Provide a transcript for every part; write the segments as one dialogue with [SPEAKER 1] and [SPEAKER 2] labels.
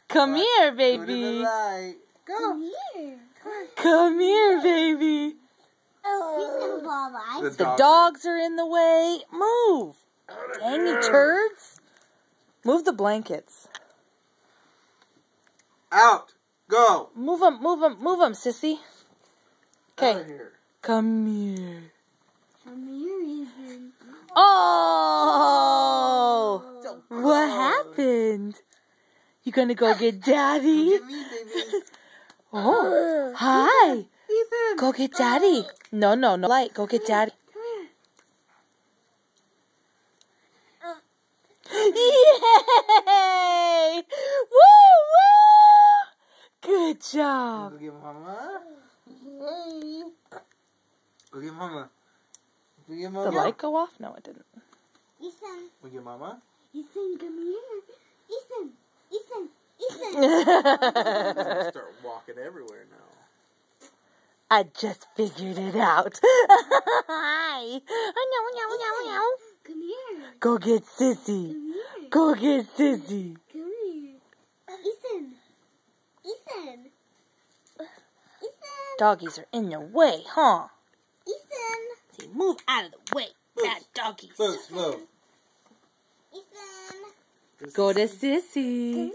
[SPEAKER 1] Come here,
[SPEAKER 2] Go to the
[SPEAKER 1] baby.
[SPEAKER 2] light. Go.
[SPEAKER 3] Come here.
[SPEAKER 1] Come here, baby.
[SPEAKER 3] Oh.
[SPEAKER 1] The dogs are in the way. Move. Dang you turds. Move the blankets.
[SPEAKER 2] Out. Go.
[SPEAKER 1] Move them, move them, move them, sissy.
[SPEAKER 2] Out of
[SPEAKER 1] Okay.
[SPEAKER 2] here.
[SPEAKER 1] Come here.
[SPEAKER 3] Come here, Ethan.
[SPEAKER 1] Oh!
[SPEAKER 2] Don't
[SPEAKER 1] What
[SPEAKER 2] go.
[SPEAKER 1] happened? You gonna go get daddy?
[SPEAKER 2] Look at me, baby.
[SPEAKER 1] Oh, hi.
[SPEAKER 2] Ethan.
[SPEAKER 1] Go get daddy. No, no, no light. Go get daddy. Yay! Woo, woo! Good job.
[SPEAKER 2] Go get mama. Hey. Go get mama. Go get
[SPEAKER 1] The
[SPEAKER 2] mama.
[SPEAKER 1] light go off? No, it didn't.
[SPEAKER 3] Ethan.
[SPEAKER 2] Go get mama.
[SPEAKER 3] Ethan, come here. Ethan. Ethan. Ethan.
[SPEAKER 2] Start walking everywhere now.
[SPEAKER 1] I just figured it out. Hi.
[SPEAKER 3] Come here.
[SPEAKER 1] Go get Sissy.
[SPEAKER 3] Come here.
[SPEAKER 1] Go get Sissy.
[SPEAKER 3] Come here. Ethan. Ethan. Ethan.
[SPEAKER 1] Doggies are in your way, huh?
[SPEAKER 3] Ethan.
[SPEAKER 1] See, move out of the way, bad doggies.
[SPEAKER 2] Move, move.
[SPEAKER 3] Ethan.
[SPEAKER 1] Go to
[SPEAKER 3] Come
[SPEAKER 1] Sissy.
[SPEAKER 3] here.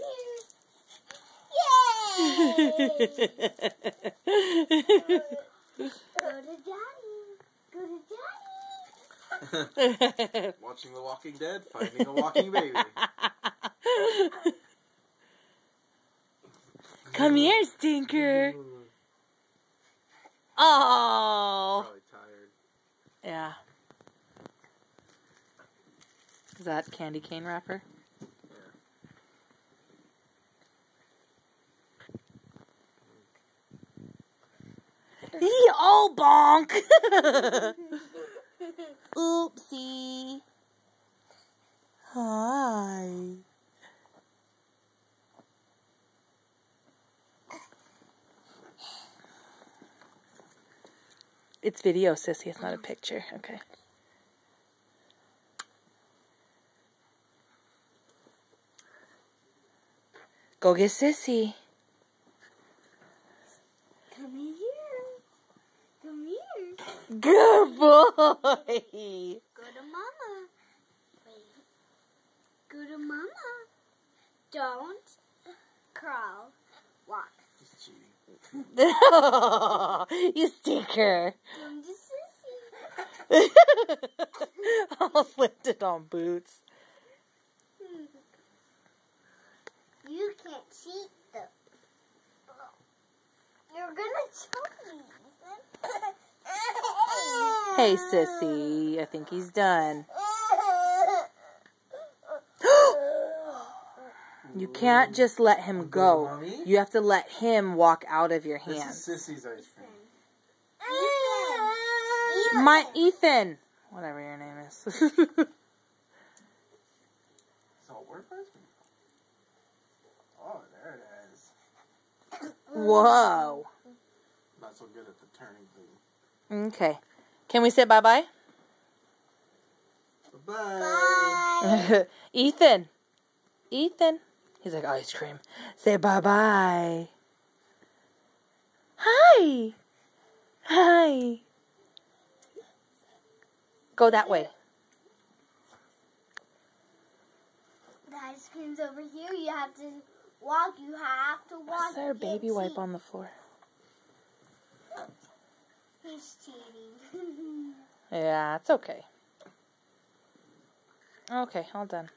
[SPEAKER 3] Yay! Go to daddy. Go to daddy.
[SPEAKER 2] Watching The Walking Dead, finding a walking baby.
[SPEAKER 1] Come here, stinker. Oh.
[SPEAKER 2] Probably tired.
[SPEAKER 1] Yeah. Is that candy cane wrapper? Oh, bonk! Oopsie. Hi. It's video, sissy. It's not a picture. Okay. Go get Sissy.
[SPEAKER 3] Come here. Come here.
[SPEAKER 1] Good boy.
[SPEAKER 3] Go to mama. Wait. Go to mama. Don't crawl. Walk.
[SPEAKER 2] Just cheating.
[SPEAKER 1] You stinker.
[SPEAKER 3] Come to Sissy.
[SPEAKER 1] Almost lifted on boots.
[SPEAKER 3] You can't cheat though. You're gonna choke me.
[SPEAKER 1] Hey, sissy. I think he's done. You can't just let him go.
[SPEAKER 2] Mommy?
[SPEAKER 1] You have to let him walk out of your
[SPEAKER 2] This
[SPEAKER 1] hands.
[SPEAKER 2] is Sissy's ice cream.
[SPEAKER 1] My Ethan. Whatever your name is.
[SPEAKER 2] Saltwater ice cream? Oh, there it is.
[SPEAKER 1] Whoa.
[SPEAKER 2] Not so good at the turning thing.
[SPEAKER 1] Okay. Can we say bye-bye?
[SPEAKER 2] Bye-bye.
[SPEAKER 1] Ethan. Ethan. He's like, ice cream. Say bye-bye. Hi. Hi. Go that way.
[SPEAKER 3] The ice cream's over here. You have to walk. You have to walk.
[SPEAKER 1] Is there a baby wipe on the floor?
[SPEAKER 3] He's cheating.
[SPEAKER 1] Yeah, it's okay. Okay, all done.